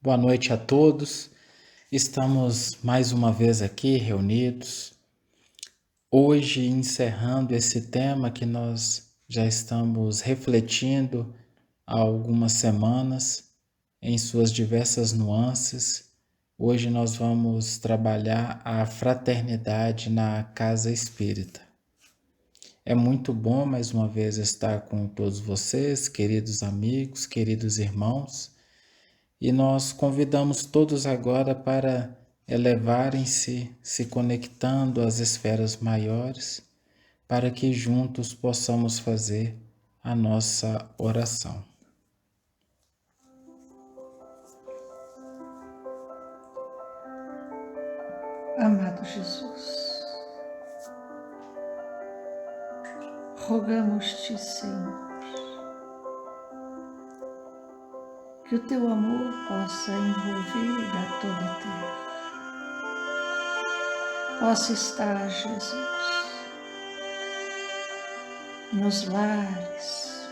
Boa noite a todos. Estamos mais uma vez aqui reunidos, hoje encerrando esse tema que nós já estamos refletindo há algumas semanas em suas diversas nuances. Hoje nós vamos trabalhar a fraternidade na casa espírita. É muito bom mais uma vez estar com todos vocês, queridos amigos, queridos irmãos. E nós convidamos todos agora para elevarem-se, se conectando às esferas maiores, para que juntos possamos fazer a nossa oração. Amado Jesus, rogamos-te, Senhor, que o teu amor possa envolver a toda a terra. Possa estar, Jesus, nos lares,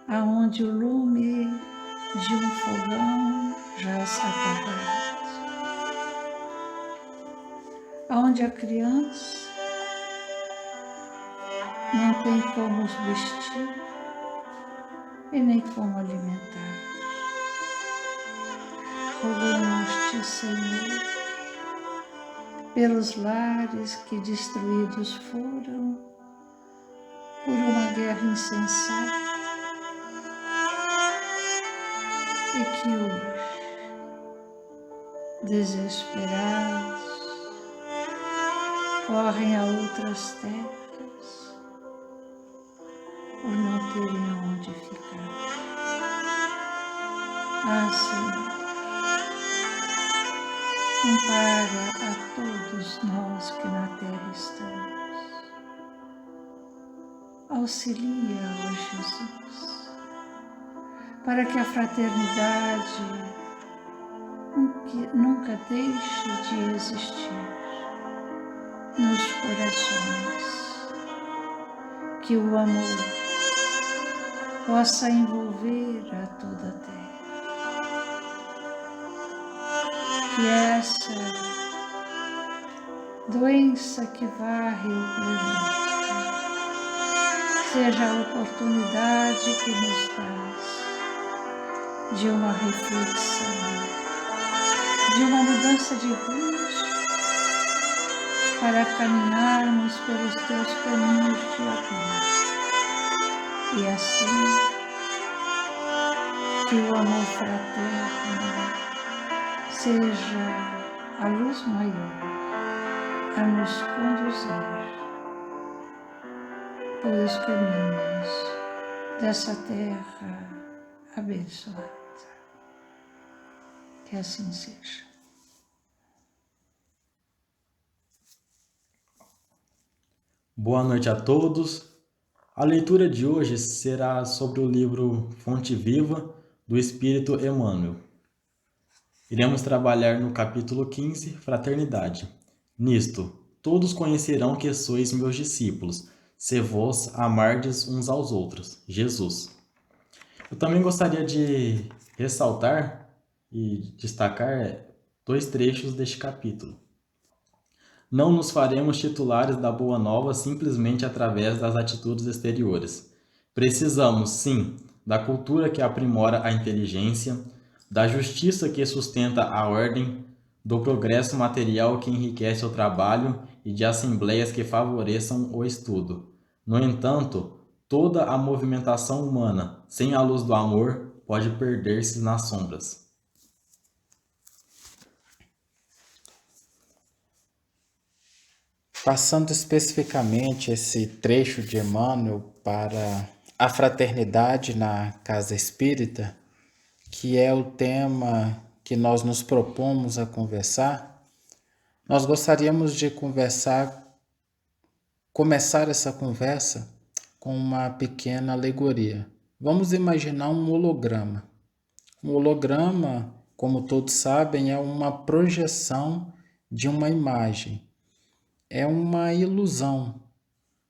aonde o lume de um fogão já está apagado, aonde a criança não tem como os vestir e nem como alimentar. Rogamos-te, Senhor, pelos lares que destruídos foram por uma guerra insensata e que hoje, desesperados, correm a outras terras por não terem aonde ficar. Ah, Senhor, ampara a todos nós que na terra estamos. Auxilia, ó Jesus, para que a fraternidade nunca deixe de existir nos corações, que o amor possa envolver a toda a terra. Que essa doença que varre o planeta seja a oportunidade que nos traz de uma reflexão, de uma mudança de rumo para caminharmos pelos teus caminhos de amor. E assim, que o amor fraterno seja a luz maior a nos conduzir pelos caminhos dessa terra abençoada. Que assim seja. Boa noite a todos. A leitura de hoje será sobre o livro Fonte Viva do Espírito Emmanuel. Iremos trabalhar no capítulo 15, Fraternidade. Nisto, todos conhecerão que sois meus discípulos, se vós amardes uns aos outros. Jesus. Eu também gostaria de ressaltar e destacar dois trechos deste capítulo. Não nos faremos titulares da Boa Nova simplesmente através das atitudes exteriores. Precisamos, sim, da cultura que aprimora a inteligência, da justiça que sustenta a ordem, do progresso material que enriquece o trabalho e de assembleias que favoreçam o estudo. No entanto, toda a movimentação humana, sem a luz do amor, pode perder-se nas sombras. Passando especificamente esse trecho de Emmanuel para a fraternidade na casa espírita, que é o tema que nós nos propomos a conversar, nós gostaríamos de começar essa conversa com uma pequena alegoria. Vamos imaginar um holograma. Um holograma, como todos sabem, é uma projeção de uma imagem. É uma ilusão,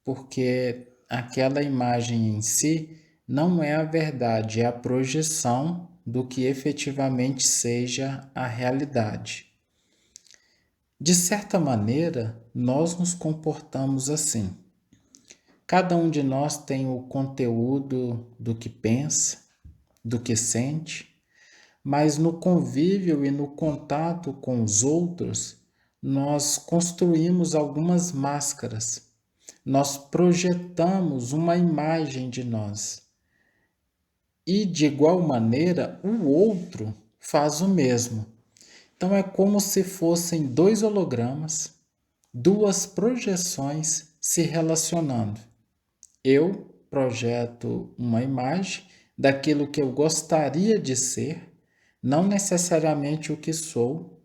porque aquela imagem em si não é a verdade, é a projeção do que efetivamente seja a realidade. De certa maneira, nós nos comportamos assim. Cada um de nós tem o conteúdo do que pensa, do que sente, mas no convívio e no contato com os outros, nós construímos algumas máscaras. Nós projetamos uma imagem de nós. E, de igual maneira, o outro faz o mesmo. Então, é como se fossem dois hologramas, duas projeções se relacionando. Eu projeto uma imagem daquilo que eu gostaria de ser, não necessariamente o que sou,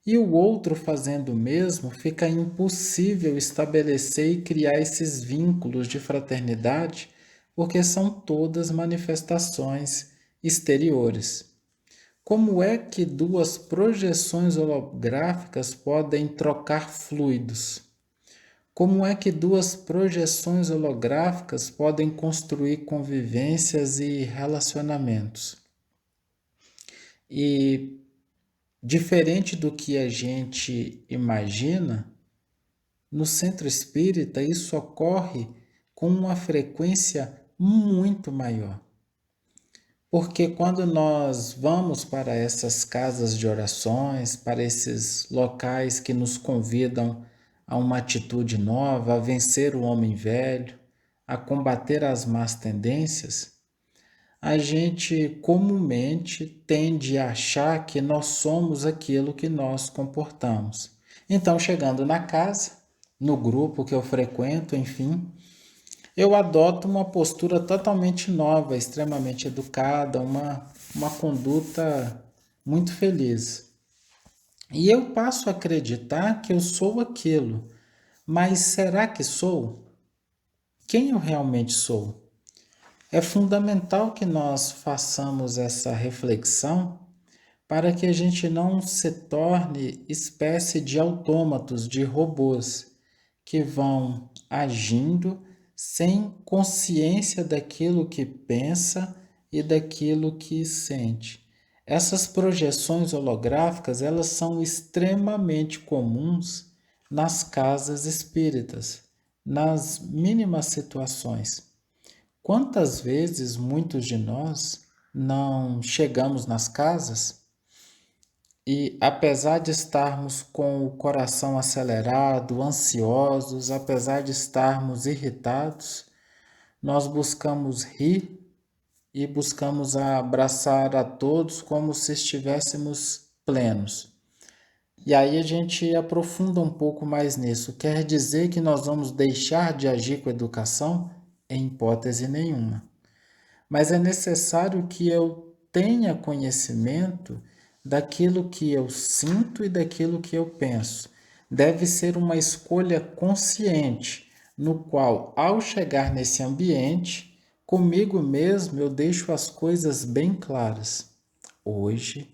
e o outro fazendo o mesmo, fica impossível estabelecer e criar esses vínculos de fraternidade, porque são todas manifestações exteriores. Como é que duas projeções holográficas podem trocar fluidos? Como é que duas projeções holográficas podem construir convivências e relacionamentos? E, diferente do que a gente imagina, no centro espírita isso ocorre com uma frequência muito maior. Porque quando nós vamos para essas casas de orações, para esses locais que nos convidam a uma atitude nova, a vencer o homem velho, a combater as más tendências, a gente comumente tende a achar que nós somos aquilo que nós comportamos. Então, chegando na casa, no grupo que eu frequento, enfim, eu adoto uma postura totalmente nova, extremamente educada, uma conduta muito feliz. E eu passo a acreditar que eu sou aquilo, mas será que sou? Quem eu realmente sou? É fundamental que nós façamos essa reflexão para que a gente não se torne espécie de autômatos, de robôs, que vão agindo sem consciência daquilo que pensa e daquilo que sente. Essas projeções holográficas, elas são extremamente comuns nas casas espíritas, nas mínimas situações. Quantas vezes muitos de nós não chegamos nas casas e, apesar de estarmos com o coração acelerado, ansiosos, apesar de estarmos irritados, nós buscamos rir e buscamos abraçar a todos como se estivéssemos plenos. E aí a gente aprofunda um pouco mais nisso. Quer dizer que nós vamos deixar de agir com educação? Em hipótese nenhuma. Mas é necessário que eu tenha conhecimento daquilo que eu sinto e daquilo que eu penso. Deve ser uma escolha consciente, no qual, ao chegar nesse ambiente, comigo mesmo eu deixo as coisas bem claras. Hoje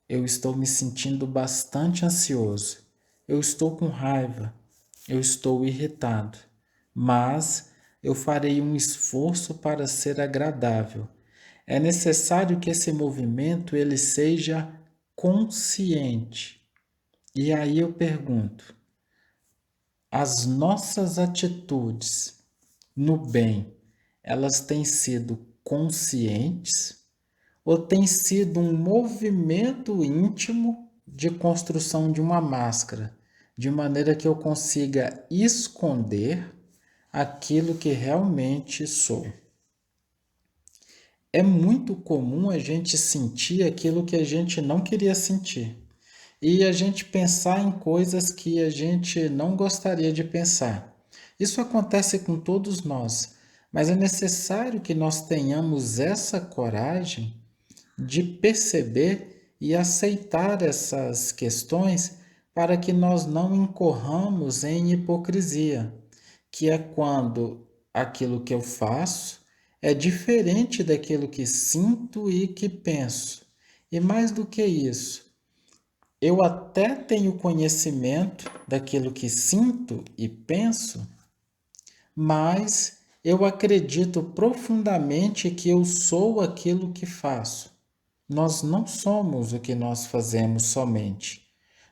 eu estou me sentindo bastante ansioso, eu estou com raiva, eu estou irritado, mas eu farei um esforço para ser agradável. É necessário que esse movimento ele seja consciente. E aí eu pergunto: as nossas atitudes no bem, elas têm sido conscientes ou tem sido um movimento íntimo de construção de uma máscara, de maneira que eu consiga esconder aquilo que realmente sou? É muito comum a gente sentir aquilo que a gente não queria sentir e a gente pensar em coisas que a gente não gostaria de pensar. Isso acontece com todos nós, mas é necessário que nós tenhamos essa coragem de perceber e aceitar essas questões para que nós não incorramos em hipocrisia, que é quando aquilo que eu faço é diferente daquilo que sinto e que penso. E mais do que isso, eu até tenho conhecimento daquilo que sinto e penso, mas eu acredito profundamente que eu sou aquilo que faço. Nós não somos o que nós fazemos somente.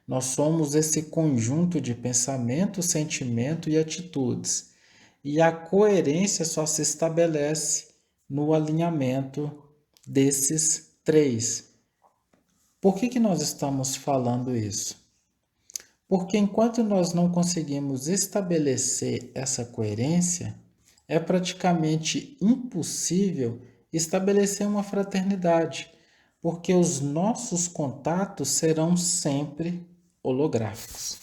Nós somos esse conjunto de pensamento, sentimento e atitudes. E a coerência só se estabelece no alinhamento desses três. Por que nós estamos falando isso? Porque enquanto nós não conseguimos estabelecer essa coerência, é praticamente impossível estabelecer uma fraternidade, porque os nossos contatos serão sempre holográficos.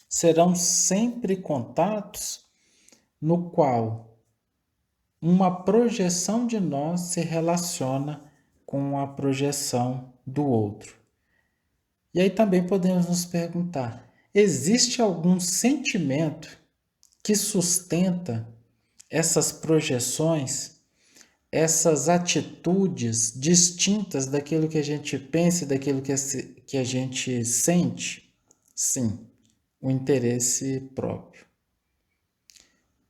Serão sempre contatos no qual uma projeção de nós se relaciona com a projeção do outro. E aí também podemos nos perguntar: existe algum sentimento que sustenta essas projeções, essas atitudes distintas daquilo que a gente pensa e daquilo que a gente sente? Sim, o interesse próprio.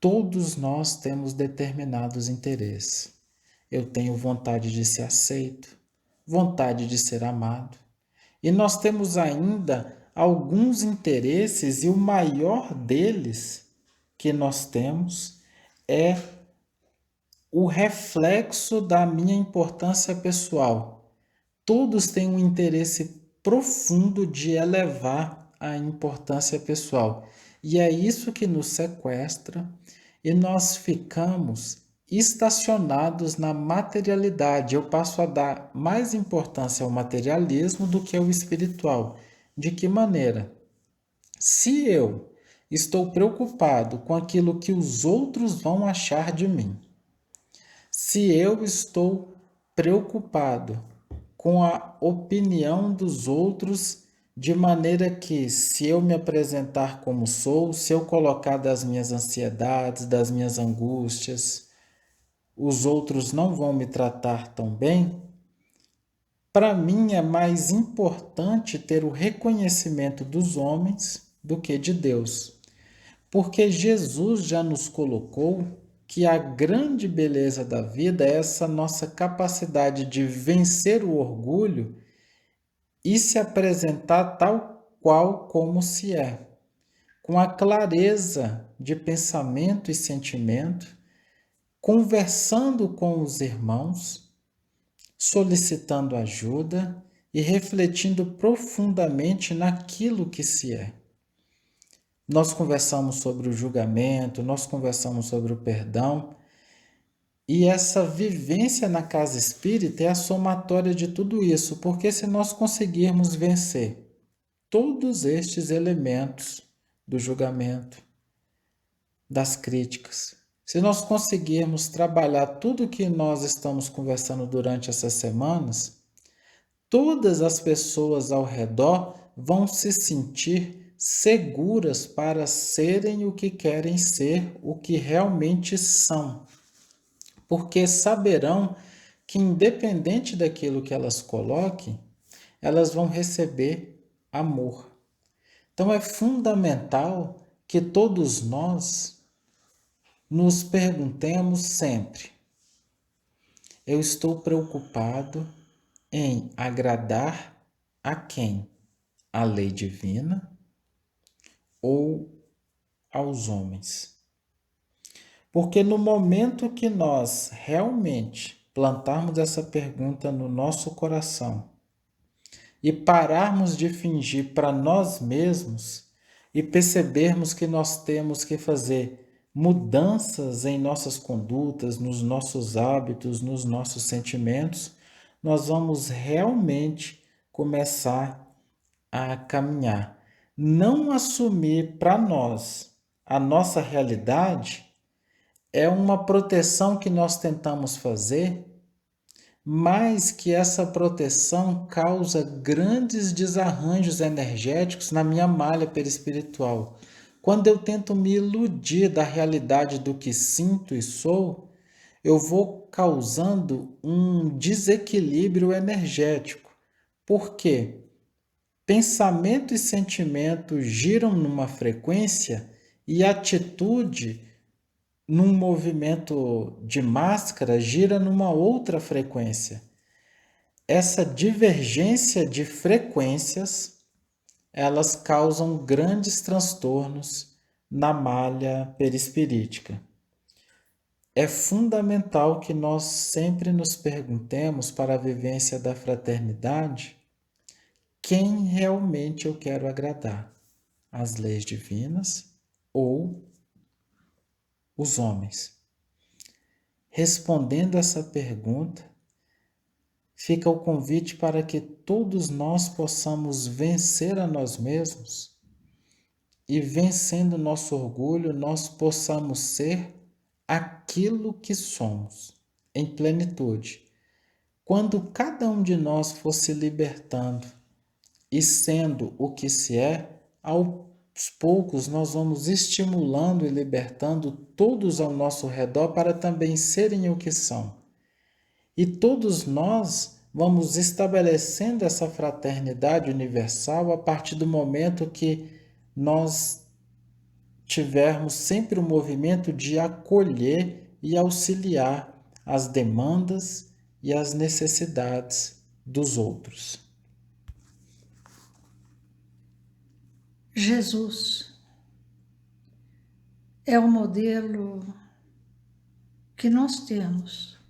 Todos nós temos determinados interesses. Eu tenho vontade de ser aceito, vontade de ser amado. E nós temos ainda alguns interesses, e o maior deles que nós temos é o reflexo da minha importância pessoal. Todos têm um interesse profundo de elevar a importância pessoal. E é isso que nos sequestra e nós ficamos estacionados na materialidade. Eu passo a dar mais importância ao materialismo do que ao espiritual. De que maneira? Se eu estou preocupado com aquilo que os outros vão achar de mim, se eu estou preocupado com a opinião dos outros, de maneira que, se eu me apresentar como sou, se eu colocar das minhas ansiedades, das minhas angústias, os outros não vão me tratar tão bem, para mim é mais importante ter o reconhecimento dos homens do que de Deus. Porque Jesus já nos colocou que a grande beleza da vida é essa nossa capacidade de vencer o orgulho e se apresentar tal qual como se é, com a clareza de pensamento e sentimento, conversando com os irmãos, solicitando ajuda e refletindo profundamente naquilo que se é. Nós conversamos sobre o julgamento, nós conversamos sobre o perdão, e essa vivência na casa espírita é a somatória de tudo isso, porque se nós conseguirmos vencer todos estes elementos do julgamento, das críticas, se nós conseguirmos trabalhar tudo que nós estamos conversando durante essas semanas, todas as pessoas ao redor vão se sentir seguras para serem o que querem ser, o que realmente são. Porque saberão que, independente daquilo que elas coloquem, elas vão receber amor. Então é fundamental que todos nós nos perguntemos sempre: eu estou preocupado em agradar a quem? A lei divina ou aos homens? Porque no momento que nós realmente plantarmos essa pergunta no nosso coração e pararmos de fingir para nós mesmos e percebermos que nós temos que fazer mudanças em nossas condutas, nos nossos hábitos, nos nossos sentimentos, nós vamos realmente começar a caminhar. Não assumir para nós a nossa realidade é uma proteção que nós tentamos fazer, mas que essa proteção causa grandes desarranjos energéticos na minha malha perispiritual. Quando eu tento me iludir da realidade do que sinto e sou, eu vou causando um desequilíbrio energético. Por quê? Pensamento e sentimento giram numa frequência e atitude, num movimento de máscara, gira numa outra frequência. essa divergência de frequências, elas causam grandes transtornos na malha perispirítica. É fundamental que nós sempre nos perguntemos para a vivência da fraternidade quem realmente eu quero agradar, as leis divinas ou os homens. Respondendo essa pergunta, fica o convite para que todos nós possamos vencer a nós mesmos e, vencendo nosso orgulho, nós possamos ser aquilo que somos, em plenitude. Quando cada um de nós for se libertando e sendo o que se é, aos poucos nós vamos estimulando e libertando todos ao nosso redor para também serem o que são. E todos nós vamos estabelecendo essa fraternidade universal a partir do momento que nós tivermos sempre o movimento de acolher e auxiliar as demandas e as necessidades dos outros. Jesus é o modelo que nós temos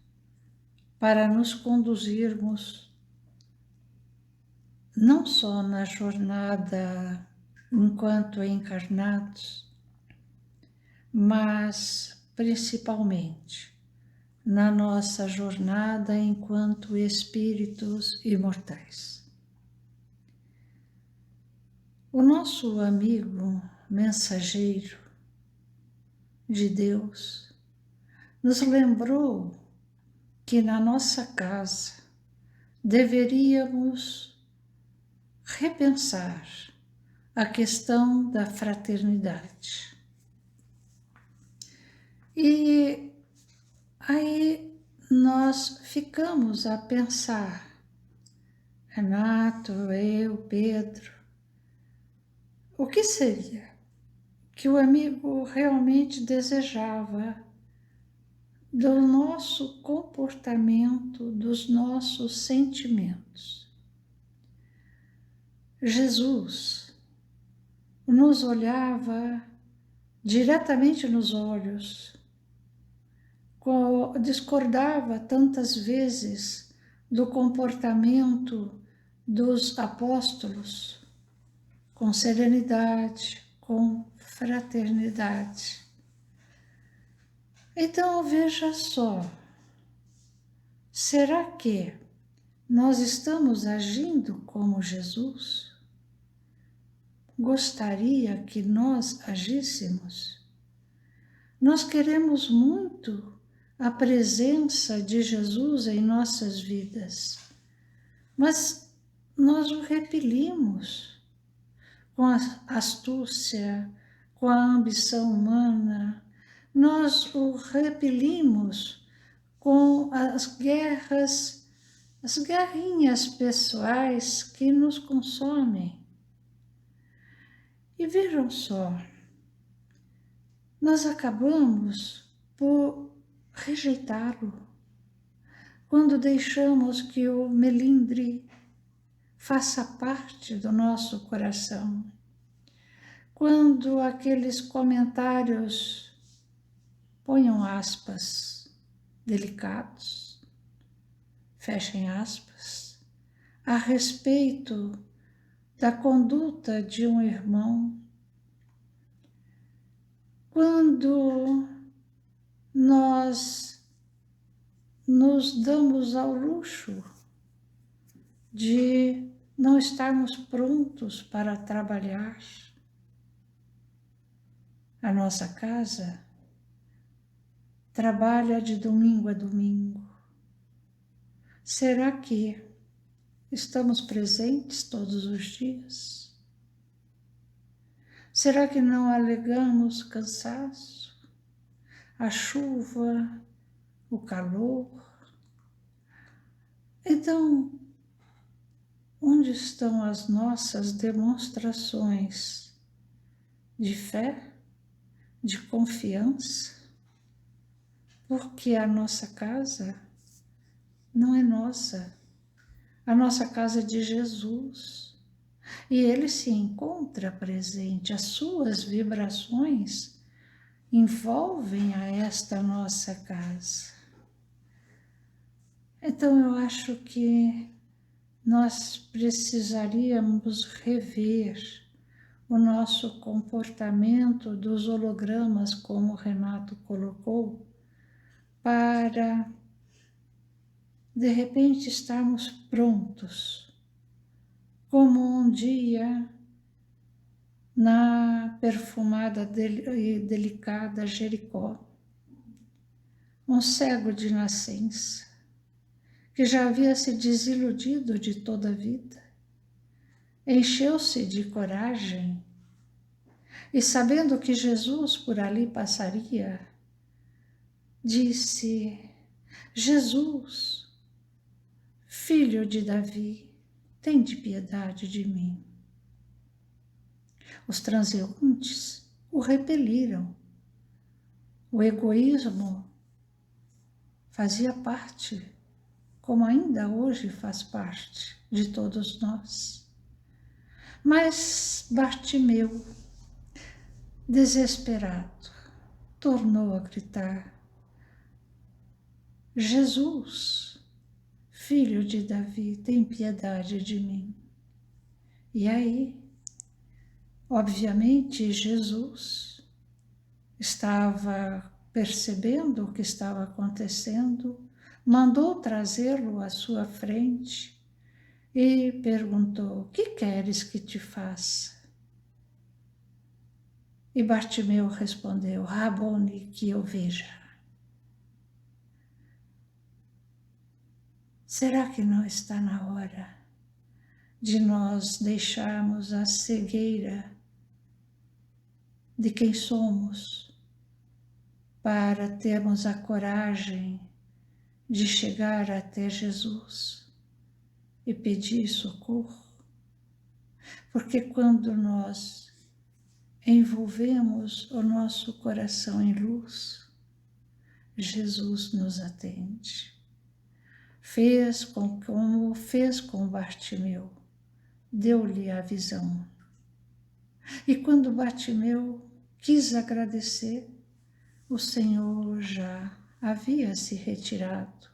para nos conduzirmos não só na jornada enquanto encarnados, mas principalmente na nossa jornada enquanto espíritos imortais. O nosso amigo mensageiro de Deus nos lembrou que na nossa casa deveríamos repensar a questão da fraternidade. E aí nós ficamos a pensar, Renato, eu, Pedro, o que seria que o amigo realmente desejava do nosso comportamento, dos nossos sentimentos? Jesus nos olhava diretamente nos olhos, discordava tantas vezes do comportamento dos apóstolos, com serenidade, com fraternidade. Então, veja só, será que nós estamos agindo como Jesus gostaria que nós agíssemos? Nós queremos muito a presença de Jesus em nossas vidas, mas nós o repelimos com a astúcia, com a ambição humana, nós o repelimos com as guerras, as guerrinhas pessoais que nos consomem. E vejam só, nós acabamos por rejeitá-lo quando deixamos que o melindre faça parte do nosso coração. Quando aqueles comentários, ponham aspas, delicados, fechem aspas, a respeito da conduta de um irmão, quando nós nos damos ao luxo de não estarmos prontos para trabalhar. A nossa casa trabalha de domingo a domingo. Será que estamos presentes todos os dias? Será que não alegamos cansaço, a chuva, o calor? Então, onde estão as nossas demonstrações de fé, de confiança? Porque a nossa casa não é nossa, A nossa casa é de Jesus. E Ele se encontra presente. As suas vibrações envolvem a esta nossa casa. Então eu acho que nós precisaríamos rever o nosso comportamento dos hologramas, como o Renato colocou, para de repente estarmos prontos, como um dia na perfumada e delicada Jericó, um cego de nascença, que já havia se desiludido de toda a vida, encheu-se de coragem e, sabendo que Jesus por ali passaria, disse: Jesus, filho de Davi, tende piedade de mim. Os transeuntes o repeliram. O egoísmo fazia parte, como ainda hoje faz parte, de todos nós. Mas Bartimeu, desesperado, tornou a gritar: Jesus, filho de Davi, tem piedade de mim. E aí, obviamente, Jesus estava percebendo o que estava acontecendo, mandou trazê-lo à sua frente e perguntou: que queres que te faça? E Bartimeu respondeu: Rabone, que eu veja. Será que não está na hora de nós deixarmos a cegueira de quem somos para termos a coragem de chegar até Jesus e pedir socorro? Porque quando nós envolvemos o nosso coração em luz, Jesus nos atende. Como fez com Bartimeu, deu-lhe a visão. E quando Bartimeu quis agradecer, o Senhor já havia se retirado,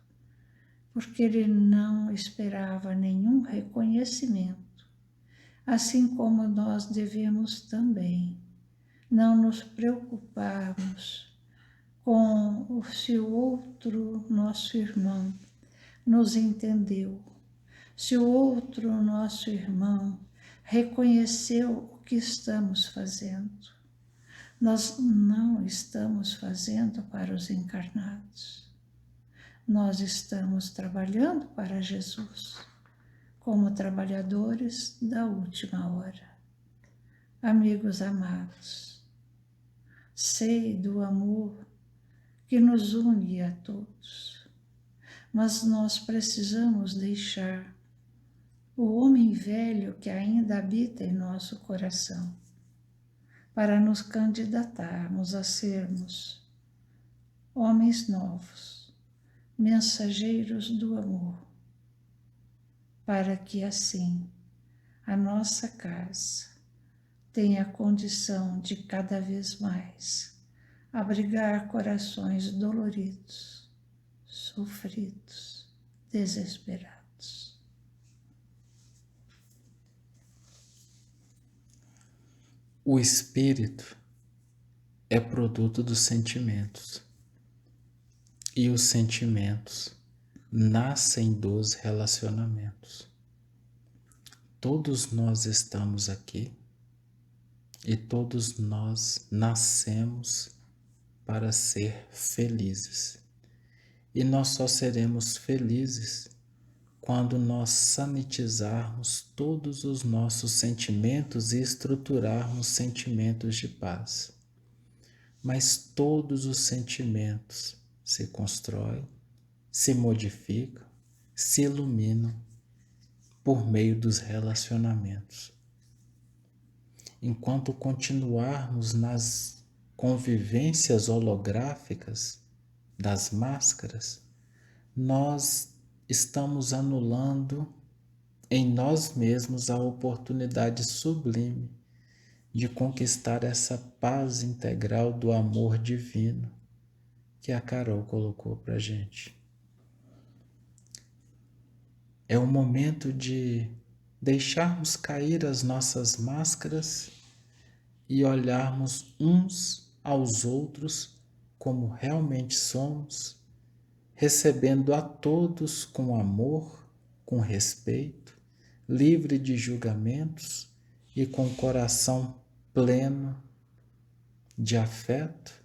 porque ele não esperava nenhum reconhecimento, assim como nós devemos também não nos preocuparmos com se o outro, nosso irmão, nos entendeu, se o outro, nosso irmão, reconheceu o que estamos fazendo. Nós não estamos fazendo para os encarnados. Nós estamos trabalhando para Jesus, como trabalhadores da última hora. Amigos amados, sei do amor que nos une a todos, mas nós precisamos deixar o homem velho que ainda habita em nosso coração, para nos candidatarmos a sermos homens novos, mensageiros do amor, para que assim a nossa casa tenha a condição de cada vez mais abrigar corações doloridos, sofridos, desesperados. O espírito é produto dos sentimentos, e os sentimentos nascem dos relacionamentos. Todos nós estamos aqui e todos nós nascemos para ser felizes. E nós só seremos felizes quando nós sanitizarmos todos os nossos sentimentos e estruturarmos sentimentos de paz. Mas todos os sentimentos se constroem, se modificam, se iluminam por meio dos relacionamentos. Enquanto continuarmos nas convivências holográficas das máscaras, nós estamos anulando em nós mesmos a oportunidade sublime de conquistar essa paz integral do amor divino que a Carol colocou para gente. É o momento de deixarmos cair as nossas máscaras e olharmos uns aos outros como realmente somos, recebendo a todos com amor, com respeito, livre de julgamentos e com coração pleno de afeto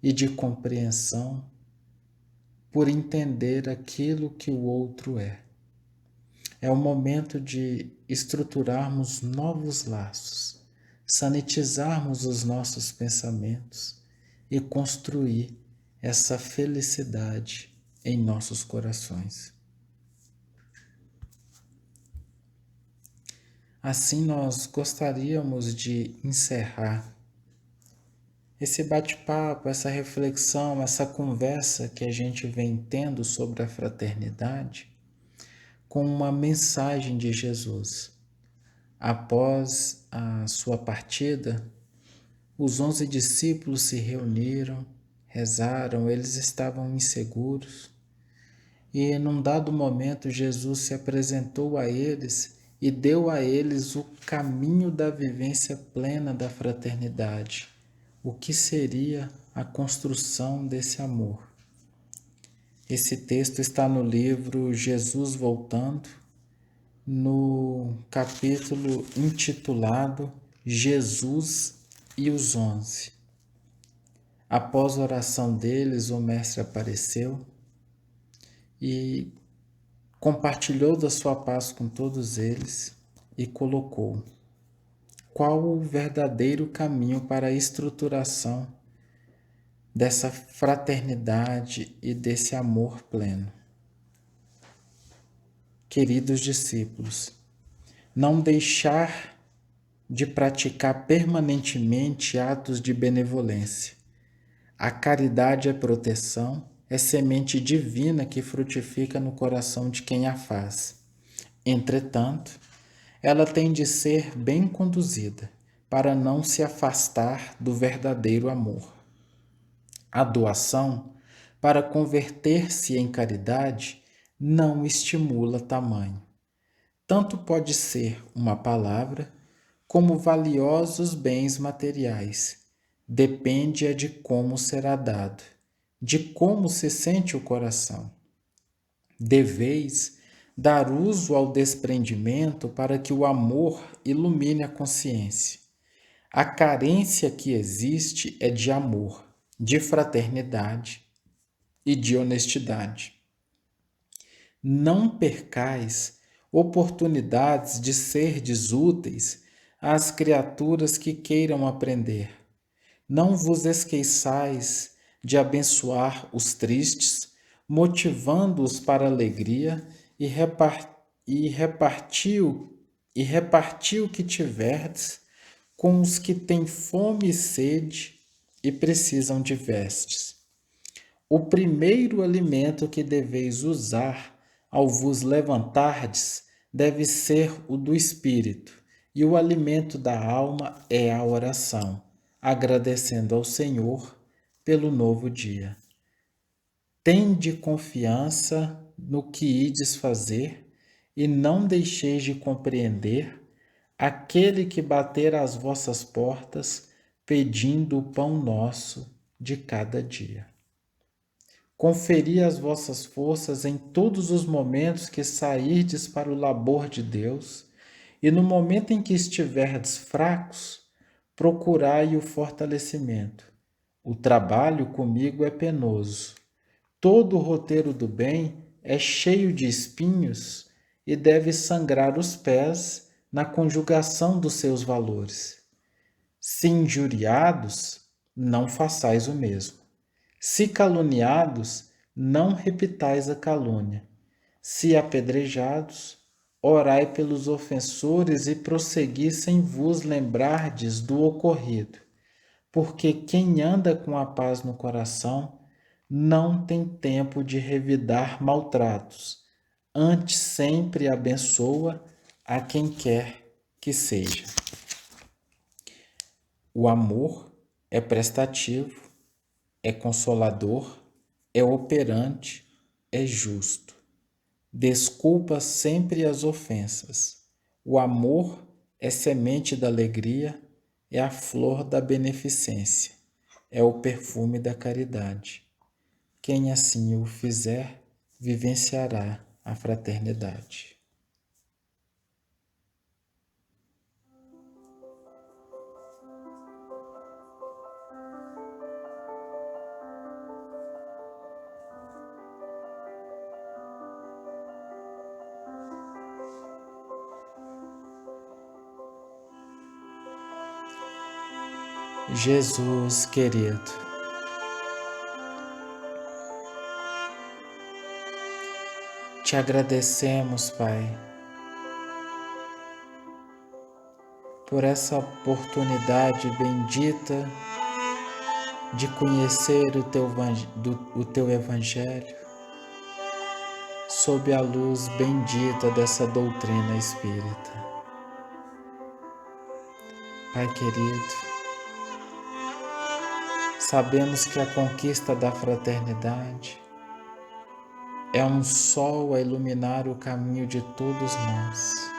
e de compreensão por entender aquilo que o outro é. É o momento de estruturarmos novos laços, sanitizarmos os nossos pensamentos e construir essa felicidade em nossos corações. Assim, nós gostaríamos de encerrar esse bate-papo, essa reflexão, essa conversa que a gente vem tendo sobre a fraternidade com uma mensagem de Jesus. Após a sua partida, os 11 discípulos se reuniram, rezaram, eles estavam inseguros. E num dado momento, Jesus se apresentou a eles e deu a eles o caminho da vivência plena da fraternidade. O que seria a construção desse amor? Esse texto está no livro Jesus Voltando, no capítulo intitulado Jesus e os 11. Após a oração deles, o mestre apareceu e compartilhou da sua paz com todos eles e colocou: qual o verdadeiro caminho para a estruturação dessa fraternidade e desse amor pleno? Queridos discípulos, não deixar de praticar permanentemente atos de benevolência. A caridade é proteção, é semente divina que frutifica no coração de quem a faz. Entretanto, ela tem de ser bem conduzida, para não se afastar do verdadeiro amor. A doação, para converter-se em caridade, não estimula tamanho. Tanto pode ser uma palavra, como valiosos bens materiais. Depende de como será dado, de como se sente o coração. Deveis dar uso ao desprendimento para que o amor ilumine a consciência. A carência que existe é de amor, de fraternidade e de honestidade. Não percais oportunidades de serdes úteis às criaturas que queiram aprender. Não vos esqueçais de abençoar os tristes, motivando-os para a alegria e repartir o que tiverdes com os que têm fome e sede e precisam de vestes. O primeiro alimento que deveis usar ao vos levantardes deve ser o do espírito, e o alimento da alma é a oração, agradecendo ao Senhor pelo novo dia. Tende confiança no que ides fazer e não deixeis de compreender aquele que bater às vossas portas pedindo o pão nosso de cada dia. Conferi as vossas forças em todos os momentos que sairdes para o labor de Deus, e no momento em que estiverdes fracos, procurai o fortalecimento. O trabalho comigo é penoso. Todo o roteiro do bem é cheio de espinhos e deve sangrar os pés na conjugação dos seus valores. Se injuriados, não façais o mesmo. Se caluniados, não repitais a calúnia. Se apedrejados, orai pelos ofensores e prossegui sem vos lembrardes do ocorrido, porque quem anda com a paz no coração não tem tempo de revidar maltratos, antes sempre abençoa, a quem quer que seja. O amor é prestativo, é consolador, é operante, é justo. Desculpa sempre as ofensas. O amor é semente da alegria, é a flor da beneficência, é o perfume da caridade. Quem assim o fizer, vivenciará a fraternidade. Jesus querido, te agradecemos, Pai, por essa oportunidade bendita de conhecer o teu Evangelho sob a luz bendita dessa doutrina espírita. Pai querido, sabemos que a conquista da fraternidade é um sol a iluminar o caminho de todos nós.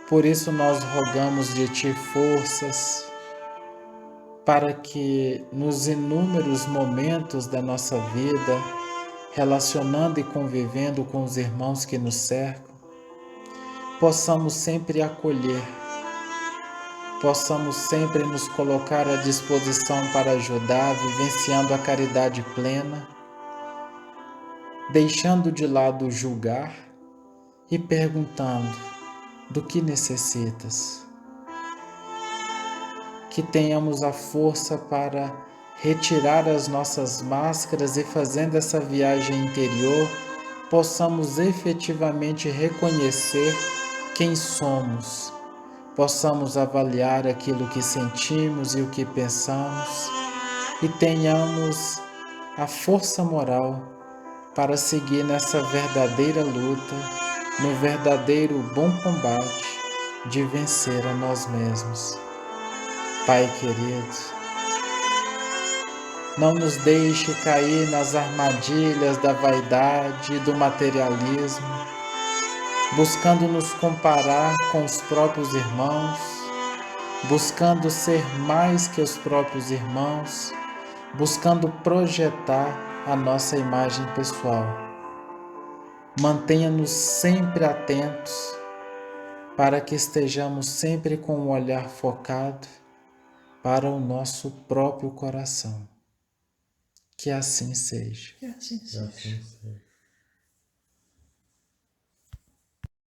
Por isso nós rogamos de Ti forças para que nos inúmeros momentos da nossa vida, relacionando e convivendo com os irmãos que nos cercam, possamos sempre acolher, possamos sempre nos colocar à disposição para ajudar, vivenciando a caridade plena, deixando de lado o julgar e perguntando: do que necessitas? Que tenhamos a força para retirar as nossas máscaras e, fazendo essa viagem interior, possamos efetivamente reconhecer quem somos, possamos avaliar aquilo que sentimos e o que pensamos e tenhamos a força moral para seguir nessa verdadeira luta, no verdadeiro bom combate de vencer a nós mesmos. Pai querido, não nos deixe cair nas armadilhas da vaidade e do materialismo, buscando nos comparar com os próprios irmãos, buscando ser mais que os próprios irmãos, buscando projetar a nossa imagem pessoal. Mantenha-nos sempre atentos para que estejamos sempre com o olhar focado para o nosso próprio coração. Que assim seja. Que assim seja.